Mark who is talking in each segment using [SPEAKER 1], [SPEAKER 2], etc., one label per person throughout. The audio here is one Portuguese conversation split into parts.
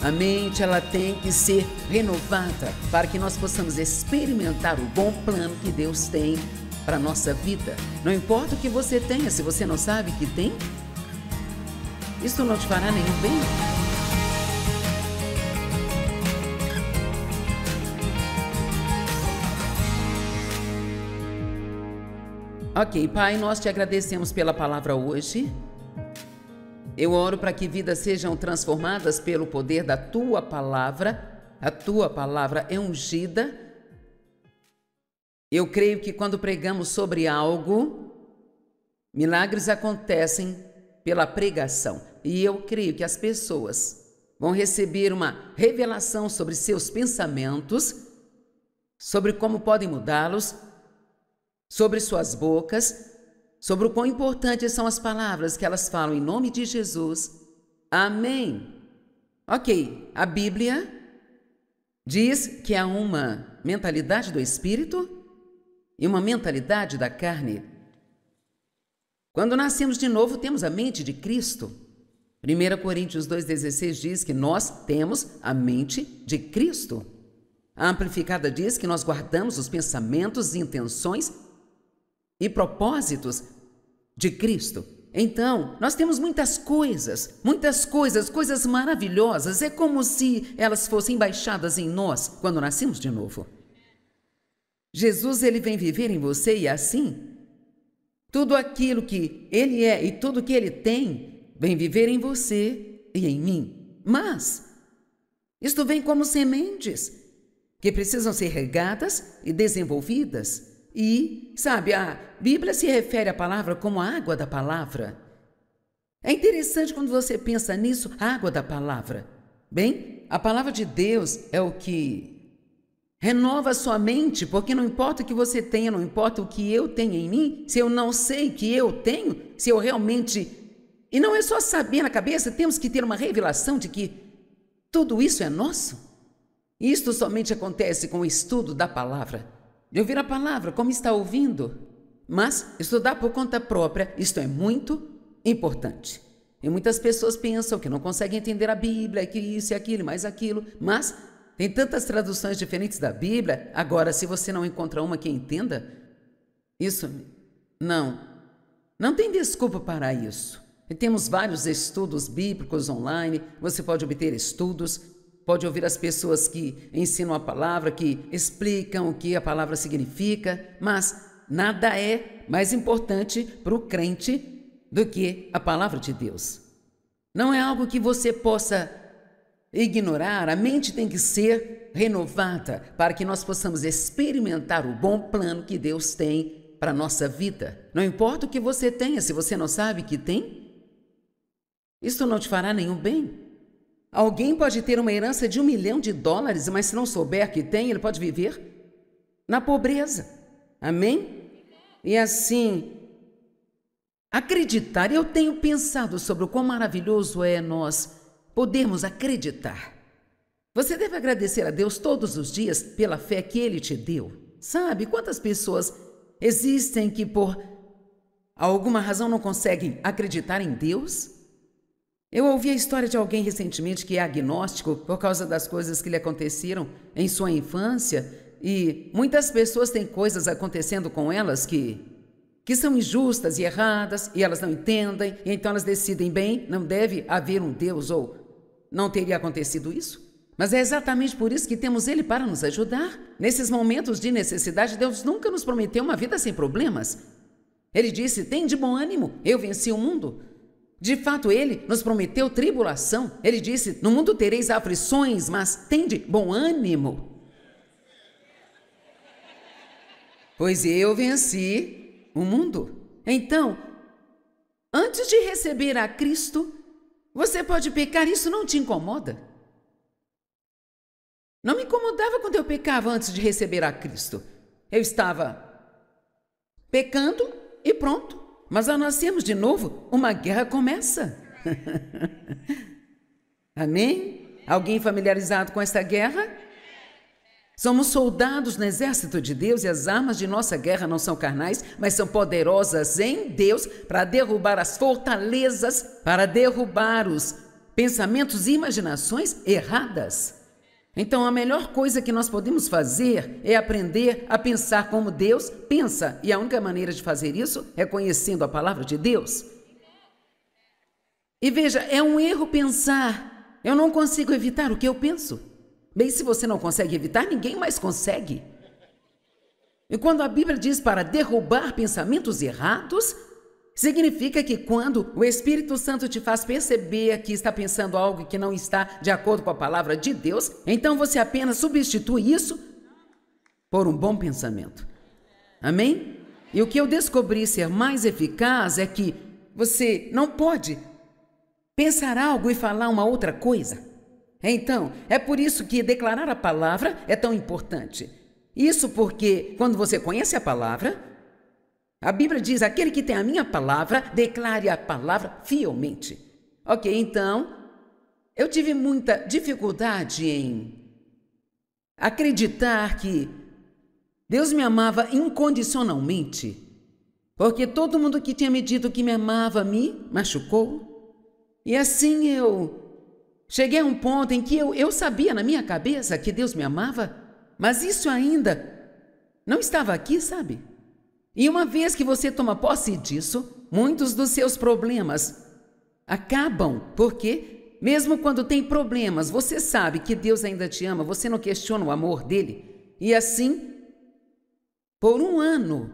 [SPEAKER 1] A mente, ela tem que ser renovada para que nós possamos experimentar o bom plano que Deus tem para a nossa vida. Não importa o que você tenha, se você não sabe que tem, isso não te fará nenhum bem. Ok, Pai, nós te agradecemos pela palavra hoje. Eu oro para que vidas sejam transformadas pelo poder da Tua palavra. A Tua palavra é ungida. Eu creio que quando pregamos sobre algo, milagres acontecem pela pregação. E eu creio que as pessoas vão receber uma revelação sobre seus pensamentos, sobre como podem mudá-los, sobre suas bocas, sobre o quão importantes são as palavras que elas falam em nome de Jesus. Amém. Ok, a Bíblia diz que há uma mentalidade do Espírito e uma mentalidade da carne. Quando nascemos de novo, temos a mente de Cristo. 1 Coríntios 2,16 diz que nós temos a mente de Cristo. A Amplificada diz que nós guardamos os pensamentos e intenções e propósitos de Cristo. Então, nós temos muitas coisas, coisas maravilhosas. É como se elas fossem baixadas em nós quando nascemos de novo. Jesus, ele vem viver em você e assim, tudo aquilo que ele é e tudo que ele tem, vem viver em você e em mim. Mas, isto vem como sementes que precisam ser regadas e desenvolvidas. E, sabe, a Bíblia se refere à palavra como a água da palavra. É interessante quando você pensa nisso, a água da palavra. Bem, a palavra de Deus é o que renova a sua mente, porque não importa o que você tenha, não importa o que eu tenho em mim, se eu não sei que eu tenho, se eu realmente... E não é só saber na cabeça, temos que ter uma revelação de que tudo isso é nosso. E isto somente acontece com o estudo da palavra. De ouvir a palavra, como está ouvindo, mas estudar por conta própria, isto é muito importante. E muitas pessoas pensam que não conseguem entender a Bíblia, que isso e aquilo, mais aquilo, mas tem tantas traduções diferentes da Bíblia. Agora, se você não encontra uma que entenda, isso não tem desculpa para isso. E temos vários estudos bíblicos online, você pode obter estudos, pode ouvir as pessoas que ensinam a palavra, que explicam o que a palavra significa, mas nada é mais importante para o crente do que a palavra de Deus. Não é algo que você possa ignorar, a mente tem que ser renovada para que nós possamos experimentar o bom plano que Deus tem para a nossa vida. Não importa o que você tenha, se você não sabe que tem, isso não te fará nenhum bem. Alguém pode ter uma herança de $1 milhão, mas se não souber que tem, ele pode viver na pobreza. Amém? E assim, acreditar. Eu tenho pensado sobre o quão maravilhoso é nós podermos acreditar. Você deve agradecer a Deus todos os dias pela fé que Ele te deu. Sabe quantas pessoas existem que por alguma razão não conseguem acreditar em Deus? Eu ouvi a história de alguém recentemente que é agnóstico por causa das coisas que lhe aconteceram em sua infância, e muitas pessoas têm coisas acontecendo com elas que são injustas e erradas, e elas não entendem, e então elas decidem, bem, não deve haver um Deus, ou não teria acontecido isso. Mas é exatamente por isso que temos Ele para nos ajudar. Nesses momentos de necessidade, Deus nunca nos prometeu uma vida sem problemas. Ele disse, tem de bom ânimo, eu venci o mundo. De fato, Ele nos prometeu tribulação. Ele disse, no mundo tereis aflições, mas tende bom ânimo. Pois eu venci o mundo. Então, antes de receber a Cristo, você pode pecar, isso não te incomoda? Não me incomodava quando eu pecava antes de receber a Cristo. Eu estava pecando e pronto. Mas ao nascermos de novo, uma guerra começa. Amém? Alguém familiarizado com essa guerra? Somos soldados no exército de Deus e as armas de nossa guerra não são carnais, mas são poderosas em Deus para derrubar as fortalezas, para derrubar os pensamentos e imaginações erradas. Então, a melhor coisa que nós podemos fazer é aprender a pensar como Deus pensa. E a única maneira de fazer isso é conhecendo a palavra de Deus. E veja, é um erro pensar, eu não consigo evitar o que eu penso. Bem, se você não consegue evitar, ninguém mais consegue. E quando a Bíblia diz para derrubar pensamentos errados, significa que quando o Espírito Santo te faz perceber que está pensando algo que não está de acordo com a palavra de Deus, então você apenas substitui isso por um bom pensamento. Amém? E o que eu descobri ser mais eficaz é que você não pode pensar algo e falar uma outra coisa. Então, é por isso que declarar a palavra é tão importante. Isso porque quando você conhece a palavra, a Bíblia diz, aquele que tem a minha palavra, declare a palavra fielmente. Ok, então, eu tive muita dificuldade em acreditar que Deus me amava incondicionalmente, porque todo mundo que tinha me dito que me amava me machucou. E assim eu cheguei a um ponto em que eu sabia na minha cabeça que Deus me amava, mas isso ainda não estava aqui, sabe? E uma vez que você toma posse disso, muitos dos seus problemas acabam, porque mesmo quando tem problemas, você sabe que Deus ainda te ama, você não questiona o amor dele. E assim, por um ano,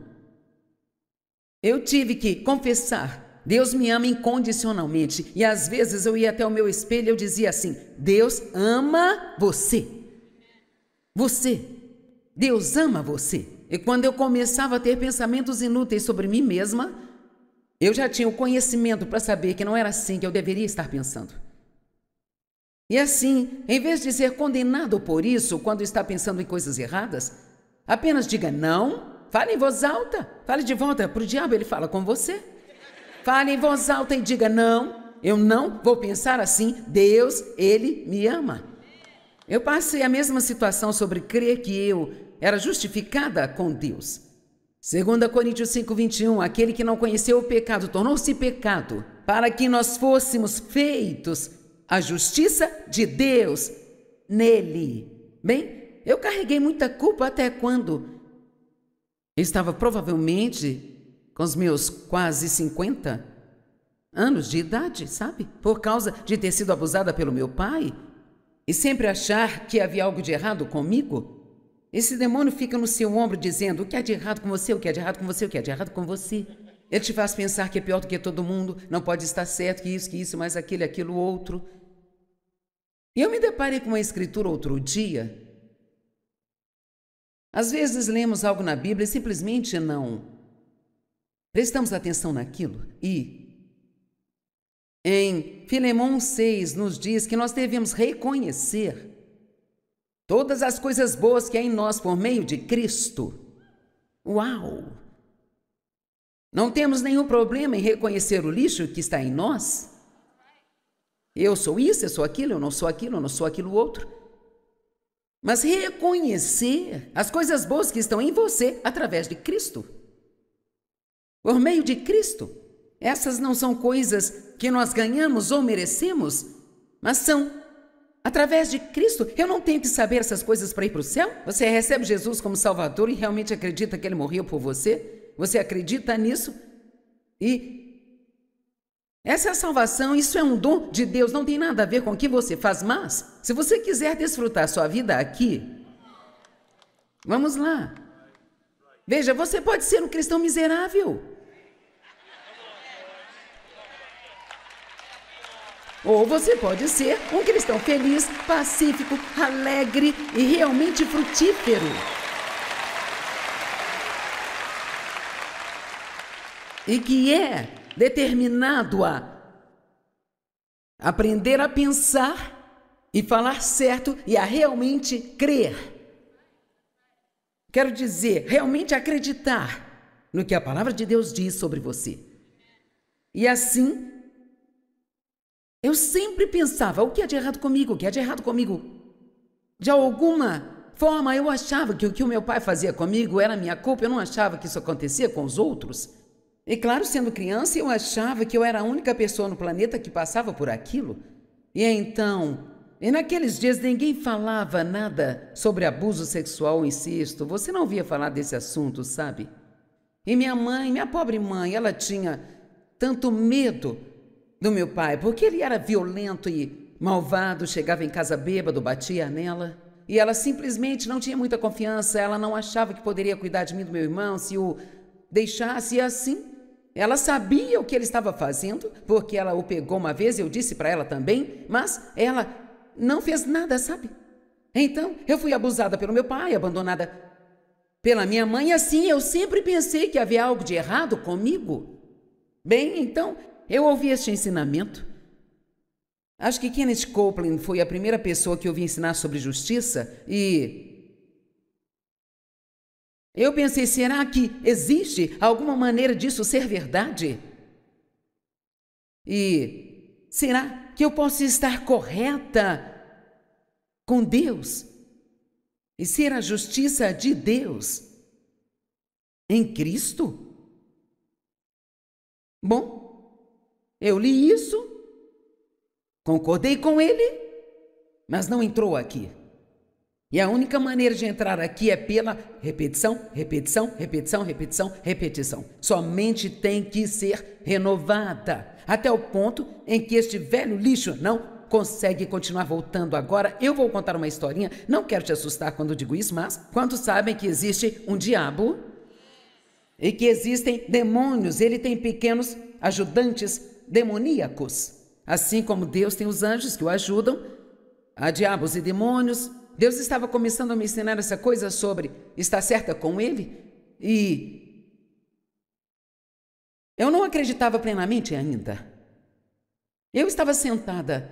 [SPEAKER 1] eu tive que confessar, Deus me ama incondicionalmente. E às vezes eu ia até o meu espelho e eu dizia assim, Deus ama você. Você. Deus ama você. E quando eu começava a ter pensamentos inúteis sobre mim mesma, eu já tinha o conhecimento para saber que não era assim que eu deveria estar pensando. E assim, em vez de ser condenado por isso, quando está pensando em coisas erradas, apenas diga não, fale em voz alta, fale de volta para o diabo, ele fala com você. Fale em voz alta e diga, não, eu não vou pensar assim, Deus, Ele me ama. Eu passei a mesma situação sobre crer que eu era justificada com Deus. 2 Coríntios 5:21, aquele que não conheceu o pecado tornou-se pecado, para que nós fôssemos feitos a justiça de Deus nele. Bem, eu carreguei muita culpa até quando eu estava provavelmente com os meus quase 50 anos de idade, sabe? Por causa de ter sido abusada pelo meu pai e sempre achar que havia algo de errado comigo. Esse demônio fica no seu ombro dizendo o que há de errado com você, o que há de errado com você, o que há de errado com você. Ele te faz pensar que é pior do que todo mundo, não pode estar certo, que isso, mais aquilo outro. E eu me deparei com uma escritura outro dia. Às vezes lemos algo na Bíblia e simplesmente não prestamos atenção naquilo. E em Filemão 6 nos diz que nós devemos reconhecer todas as coisas boas que há em nós por meio de Cristo. Uau! Não temos nenhum problema em reconhecer o lixo que está em nós. Eu sou isso, eu sou aquilo, eu não sou aquilo outro. Mas reconhecer as coisas boas que estão em você através de Cristo. Por meio de Cristo. Essas não são coisas que nós ganhamos ou merecemos, mas são através de Cristo. Eu não tenho que saber essas coisas para ir para o céu. Você recebe Jesus como Salvador e realmente acredita que Ele morreu por você? Você acredita nisso? E essa salvação, isso é um dom de Deus, não tem nada a ver com o que você faz, mas se você quiser desfrutar sua vida aqui, vamos lá. Veja, você pode ser um cristão miserável. Ou você pode ser um cristão feliz, pacífico, alegre e realmente frutífero. E que é determinado a aprender a pensar e falar certo e a realmente crer. Quero dizer, realmente acreditar no que a palavra de Deus diz sobre você. E assim, eu sempre pensava, o que é de errado comigo? O que é de errado comigo? De alguma forma, eu achava que o que o meu pai fazia comigo era minha culpa. Eu não achava que isso acontecia com os outros. E claro, sendo criança, eu achava que eu era a única pessoa no planeta que passava por aquilo. E naqueles dias ninguém falava nada sobre abuso sexual ou incesto. Você não ouvia falar desse assunto, sabe? E minha pobre mãe, ela tinha tanto medo do meu pai, porque ele era violento e malvado, chegava em casa bêbado, batia nela. E ela simplesmente não tinha muita confiança, ela não achava que poderia cuidar de mim e do meu irmão se o deixasse, e assim. Ela sabia o que ele estava fazendo, porque ela o pegou uma vez, eu disse para ela também, mas ela não fez nada, sabe? Então, eu fui abusada pelo meu pai, abandonada pela minha mãe, e assim eu sempre pensei que havia algo de errado comigo. Bem, então, eu ouvi este ensinamento. Acho que Kenneth Copeland foi a primeira pessoa que eu ouvi ensinar sobre justiça e eu pensei, será que existe alguma maneira disso ser verdade? E será que eu posso estar correta com Deus e ser a justiça de Deus em Cristo? Bom, eu li isso, concordei com ele, mas não entrou aqui. E a única maneira de entrar aqui é pela repetição, repetição, repetição, repetição, repetição. Sua mente tem que ser renovada, até o ponto em que este velho lixo não consegue continuar voltando. Agora, eu vou contar uma historinha, não quero te assustar quando digo isso, mas quantos sabem que existe um diabo e que existem demônios? Ele tem pequenos ajudantes demoníacos. Assim como Deus tem os anjos que o ajudam a diabos e demônios, Deus estava começando a me ensinar essa coisa sobre estar certa com Ele e eu não acreditava plenamente ainda. Eu estava sentada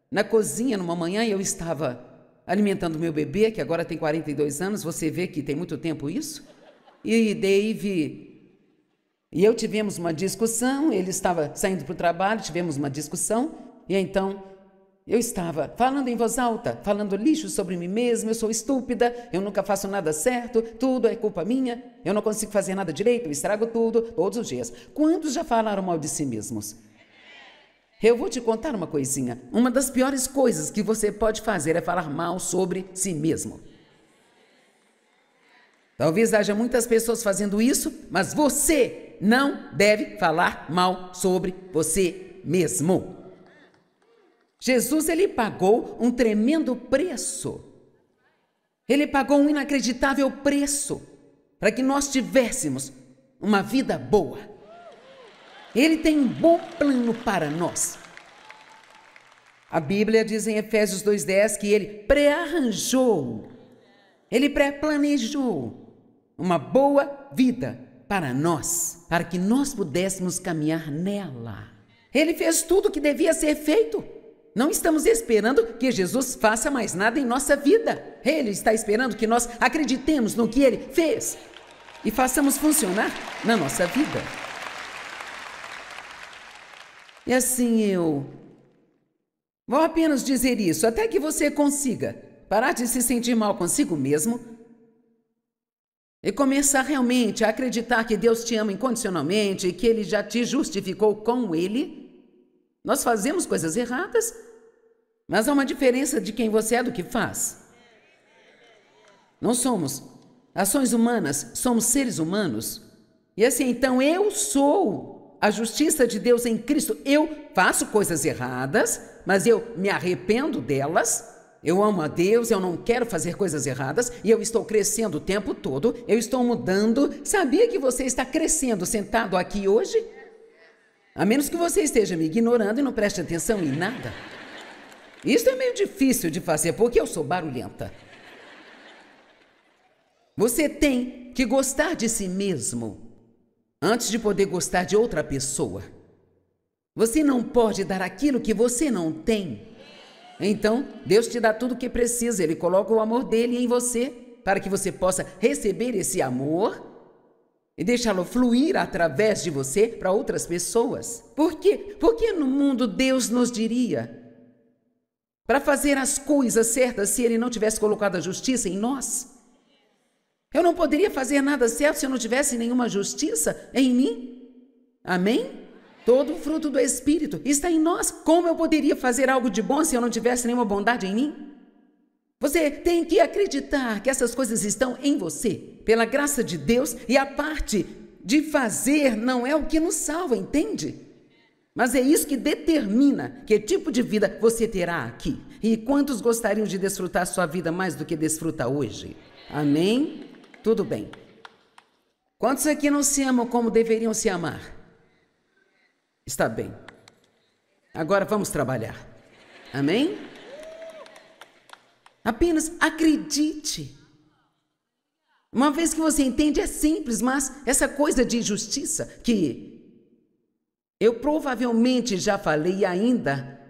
[SPEAKER 1] na cozinha numa manhã e eu estava alimentando meu bebê, que agora tem 42 anos, você vê que tem muito tempo isso, e Dave e eu tivemos uma discussão, ele estava saindo para o trabalho, tivemos uma discussão, e então eu estava falando em voz alta, falando lixo sobre mim mesma, eu sou estúpida, eu nunca faço nada certo, tudo é culpa minha, eu não consigo fazer nada direito, eu estrago tudo, todos os dias. Quantos já falaram mal de si mesmos? Eu vou te contar uma coisinha. Uma das piores coisas que você pode fazer é falar mal sobre si mesmo. Talvez haja muitas pessoas fazendo isso, mas você não deve falar mal sobre você mesmo. Jesus, ele pagou um tremendo preço. Ele pagou um inacreditável preço para que nós tivéssemos uma vida boa. Ele tem um bom plano para nós. A Bíblia diz em Efésios 2:10 que ele pré-arranjou, ele pré-planejou uma boa vida para nós, para que nós pudéssemos caminhar nela. Ele fez tudo o que devia ser feito. Não estamos esperando que Jesus faça mais nada em nossa vida. Ele está esperando que nós acreditemos no que Ele fez e façamos funcionar na nossa vida. E assim eu vou apenas dizer isso, até que você consiga parar de se sentir mal consigo mesmo e começar realmente a acreditar que Deus te ama incondicionalmente e que Ele já te justificou com Ele. Nós fazemos coisas erradas, mas há uma diferença de quem você é do que faz. Não somos ações humanas, somos seres humanos. E assim, então eu sou a justiça de Deus em Cristo. Eu faço coisas erradas, mas eu me arrependo delas. Eu amo a Deus, eu não quero fazer coisas erradas e eu estou crescendo o tempo todo, eu estou mudando. Sabia que você está crescendo sentado aqui hoje? A menos que você esteja me ignorando e não preste atenção em nada. Isso é meio difícil de fazer, porque eu sou barulhenta. Você tem que gostar de si mesmo antes de poder gostar de outra pessoa. Você não pode dar aquilo que você não tem. Então, Deus te dá tudo o que precisa. Ele coloca o amor dele em você para que você possa receber esse amor e deixá-lo fluir através de você para outras pessoas. Por quê? Porque no mundo Deus nos diria para fazer as coisas certas se Ele não tivesse colocado a justiça em nós? Eu não poderia fazer nada certo se eu não tivesse nenhuma justiça em mim. Amém? Todo o fruto do Espírito está em nós. Como eu poderia fazer algo de bom se eu não tivesse nenhuma bondade em mim? Você tem que acreditar que essas coisas estão em você, pela graça de Deus, e a parte de fazer não é o que nos salva, entende? Mas é isso que determina que tipo de vida você terá aqui. E quantos gostariam de desfrutar sua vida mais do que desfruta hoje? Amém? Tudo bem. Quantos aqui não se amam como deveriam se amar? Está bem. Agora vamos trabalhar. Amém? Apenas acredite. Uma vez que você entende, é simples, mas essa coisa de justiça que eu provavelmente já falei e ainda,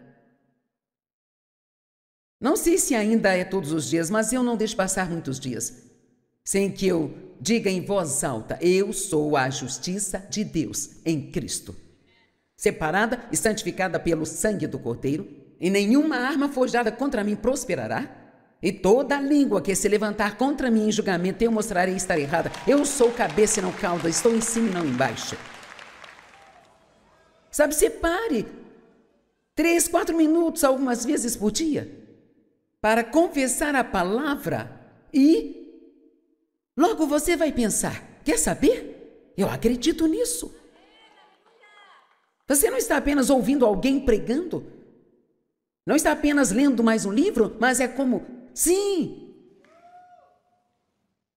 [SPEAKER 1] não sei se ainda é todos os dias, mas eu não deixo passar muitos dias sem que eu diga em voz alta: eu sou a justiça de Deus em Cristo, separada e santificada pelo sangue do Cordeiro, e nenhuma arma forjada contra mim prosperará, e toda língua que se levantar contra mim em julgamento eu mostrarei estar errada. Eu sou cabeça e não cauda, estou em cima e não embaixo. Sabe, separe 3, 4 minutos algumas vezes por dia para confessar a palavra e logo você vai pensar: quer saber? Eu acredito nisso. Você não está apenas ouvindo alguém pregando, não está apenas lendo mais um livro, mas é como: sim,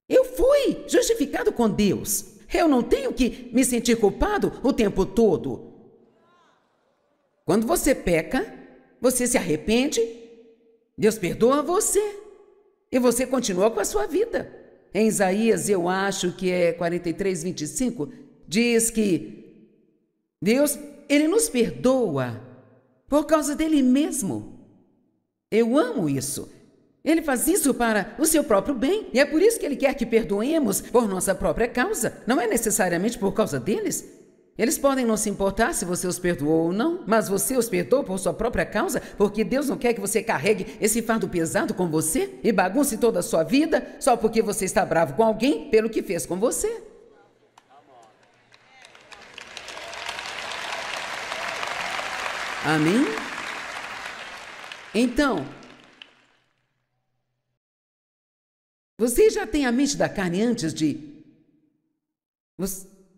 [SPEAKER 1] eu fui justificado com Deus. Eu não tenho que me sentir culpado o tempo todo. Quando você peca, você se arrepende, Deus perdoa você e você continua com a sua vida. Em Isaías, eu acho que é 43, 25, diz que Deus, Ele nos perdoa por causa dele mesmo. Eu amo isso. Ele faz isso para o seu próprio bem. E é por isso que Ele quer que perdoemos por nossa própria causa. Não é necessariamente por causa deles. Eles podem não se importar se você os perdoou ou não, mas você os perdoou por sua própria causa, porque Deus não quer que você carregue esse fardo pesado com você e bagunce toda a sua vida só porque você está bravo com alguém pelo que fez com você. Amém? Então, você já tem a mente da carne antes de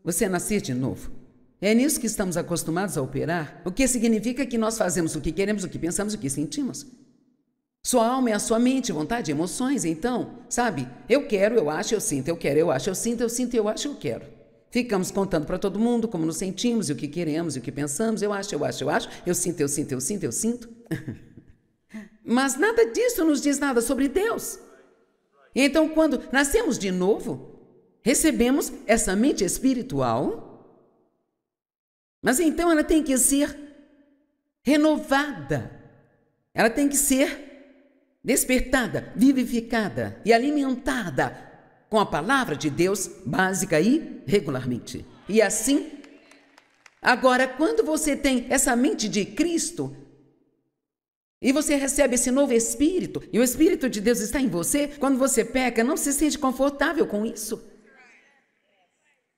[SPEAKER 1] você nascer de novo. É nisso que estamos acostumados a operar, o que significa que nós fazemos o que queremos, o que pensamos, o que sentimos. Sua alma é a sua mente, vontade, emoções. Então, sabe, eu quero, eu acho, eu sinto, eu quero, eu acho, eu sinto, eu acho, eu quero. Ficamos contando para todo mundo como nos sentimos, e o que queremos, e o que pensamos, eu acho, eu sinto, eu sinto. Mas nada disso nos diz nada sobre Deus. Então, quando nascemos de novo, recebemos essa mente espiritual, mas então ela tem que ser renovada, ela tem que ser despertada, vivificada e alimentada com a palavra de Deus básica e regularmente. E assim, agora, quando você tem essa mente de Cristo e você recebe esse novo Espírito, e o Espírito de Deus está em você, quando você peca, não se sente confortável com isso.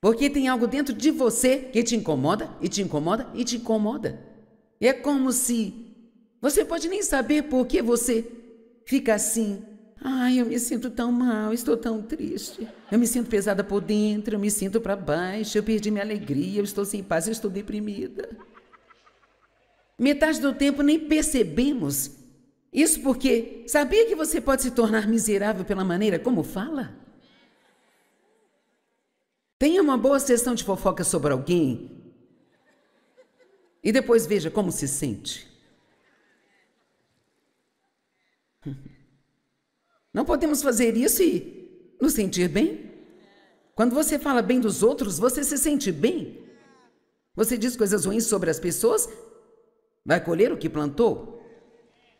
[SPEAKER 1] Porque tem algo dentro de você que te incomoda, e te incomoda, e te incomoda. E é como se você pode nem saber por que você fica assim. Ai, eu me sinto tão mal, estou tão triste. Eu me sinto pesada por dentro, eu me sinto para baixo, eu perdi minha alegria, eu estou sem paz, eu estou deprimida. Metade do tempo nem percebemos. Isso porque sabia que você pode se tornar miserável pela maneira como fala? Tenha uma boa sessão de fofoca sobre alguém e depois veja como se sente. Não podemos fazer isso e nos sentir bem? Quando você fala bem dos outros, você se sente bem. Você diz coisas ruins sobre as pessoas, vai colher o que plantou.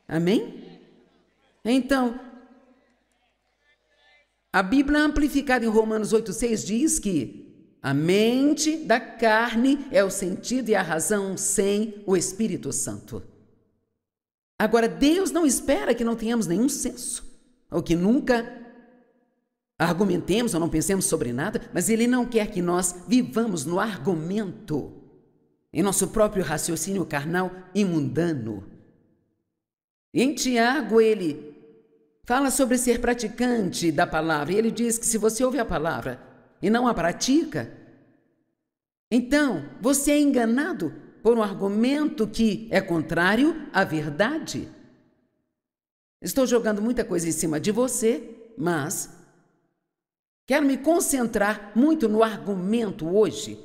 [SPEAKER 1] Amém? Então, a Bíblia amplificada em Romanos 8,6 diz que a mente da carne é o sentido e a razão sem o Espírito Santo. Agora, Deus não espera que não tenhamos nenhum senso, ou que nunca argumentemos ou não pensemos sobre nada, mas Ele não quer que nós vivamos no argumento. em nosso próprio raciocínio carnal e mundano. Em Tiago, ele fala sobre ser praticante da palavra, e ele diz que se você ouve a palavra e não a pratica, então você é enganado por um argumento que é contrário à verdade. Estou jogando muita coisa em cima de você, mas quero me concentrar muito no argumento hoje,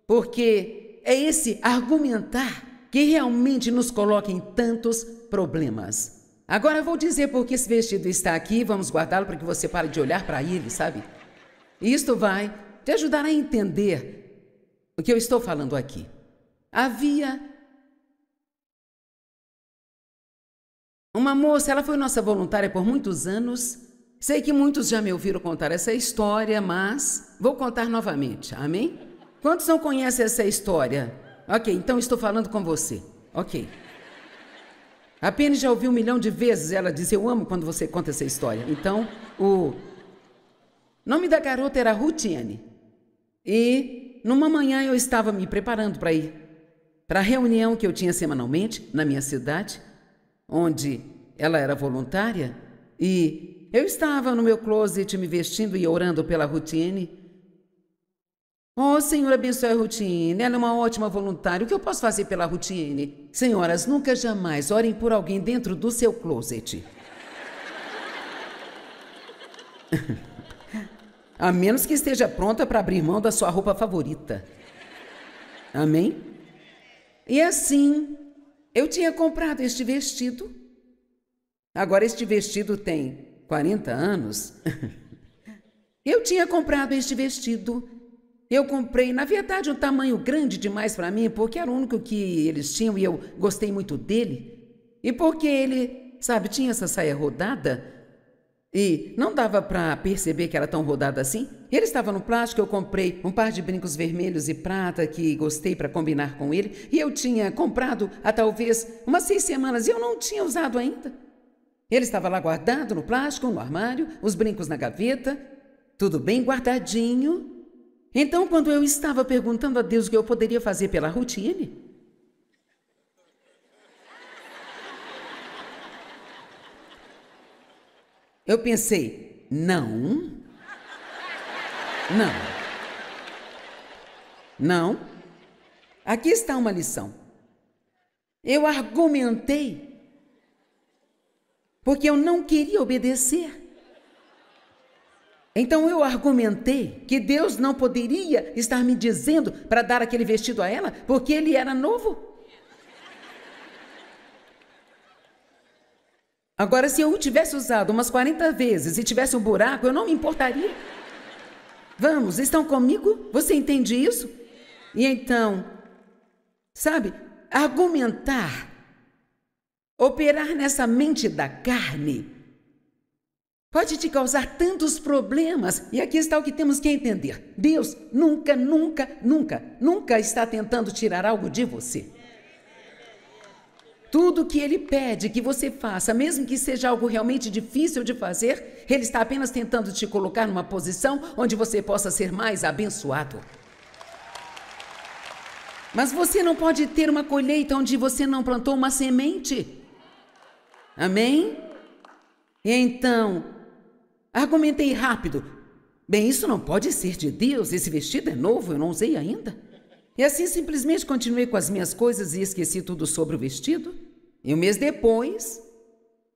[SPEAKER 1] porque é esse argumentar que realmente nos coloca em tantos problemas. Agora eu vou dizer por que esse vestido está aqui, vamos guardá-lo para que você pare de olhar para ele, sabe? E isto vai te ajudar a entender o que eu estou falando aqui. Havia uma moça, ela foi nossa voluntária por muitos anos. Sei que muitos já me ouviram contar essa história, mas vou contar novamente, amém? Quantos não conhecem essa história? Ok, então estou falando com você. Ok. A Penny já ouviu 1 milhão de vezes ela diz, eu amo quando você conta essa história. Então, o nome da garota era Rutiane. E numa manhã eu estava me preparando para ir para a reunião que eu tinha semanalmente na minha cidade, onde ela era voluntária, e eu estava no meu closet me vestindo e orando pela Rutiane. Oh, Senhor, abençoe a Rutiane, ela é uma ótima voluntária, o que eu posso fazer pela Rutiane? Senhoras, nunca jamais orem por alguém dentro do seu closet. A menos que esteja pronta para abrir mão da sua roupa favorita. Amém? E assim, eu tinha comprado este vestido. Agora este vestido tem 40 anos. Eu tinha comprado este vestido. Eu comprei, na verdade, um tamanho grande demais para mim, porque era o único que eles tinham e eu gostei muito dele. E porque ele, sabe, tinha essa saia rodada e não dava para perceber que era tão rodada assim. Ele estava no plástico, eu comprei um par de brincos vermelhos e prata que gostei para combinar com ele. E eu tinha comprado há talvez umas 6 semanas e eu não tinha usado ainda. Ele estava lá guardado no plástico, no armário, os brincos na gaveta, tudo bem guardadinho. Então, quando eu estava perguntando a Deus o que eu poderia fazer pela Rutiane, eu pensei, não. Aqui está uma lição. Eu argumentei porque eu não queria obedecer. Então eu argumentei que Deus não poderia estar me dizendo para dar aquele vestido a ela, porque ele era novo. Agora, se eu o tivesse usado umas 40 vezes e tivesse um buraco, eu não me importaria. Vamos, estão comigo? Você entende isso? E então, sabe, argumentar, operar nessa mente da carne, pode te causar tantos problemas. E aqui está o que temos que entender. Deus nunca está tentando tirar algo de você. Tudo que Ele pede que você faça, mesmo que seja algo realmente difícil de fazer, Ele está apenas tentando te colocar numa posição onde você possa ser mais abençoado. Mas você não pode ter uma colheita onde você não plantou uma semente. Amém? E então, argumentei rápido. Bem, isso não pode ser de Deus, esse vestido é novo, eu não usei ainda. E assim simplesmente continuei com as minhas coisas e esqueci tudo sobre o vestido. E um mês depois,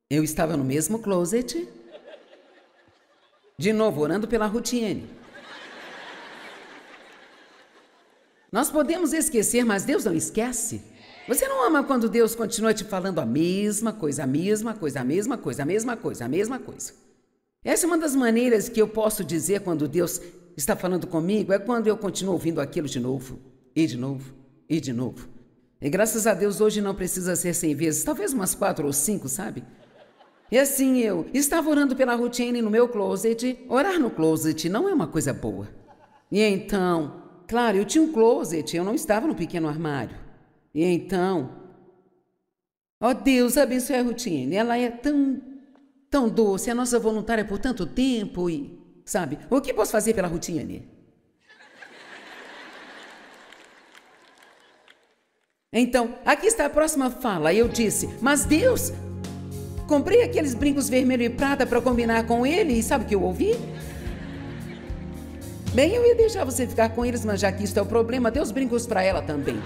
[SPEAKER 1] eu estava no mesmo closet, de novo orando pela Rutiane. Nós podemos esquecer, mas Deus não esquece. Você não ama quando Deus continua te falando a mesma coisa, a mesma coisa, a mesma coisa, a mesma coisa, a mesma coisa. Essa é uma das maneiras que eu posso dizer quando Deus está falando comigo, é quando eu continuo ouvindo aquilo de novo. E de novo, e de novo. E graças a Deus hoje não precisa ser 100 vezes, talvez umas 4 ou 5, sabe? E assim eu estava orando pela Rutiane no meu closet. Orar no closet não é uma coisa boa. E então, claro, eu tinha um closet, eu não estava no pequeno armário. E então, ó Deus, abençoe a Rutiane, ela é tão doce, é a nossa voluntária por tanto tempo e, sabe, o que posso fazer pela Rutiane? Então, aqui está a próxima fala. Eu disse, mas Deus, comprei aqueles brincos vermelho e prata para combinar com ele e sabe o que eu ouvi? Bem, eu ia deixar você ficar com eles, mas já que isso é o problema, dê os brincos para ela também.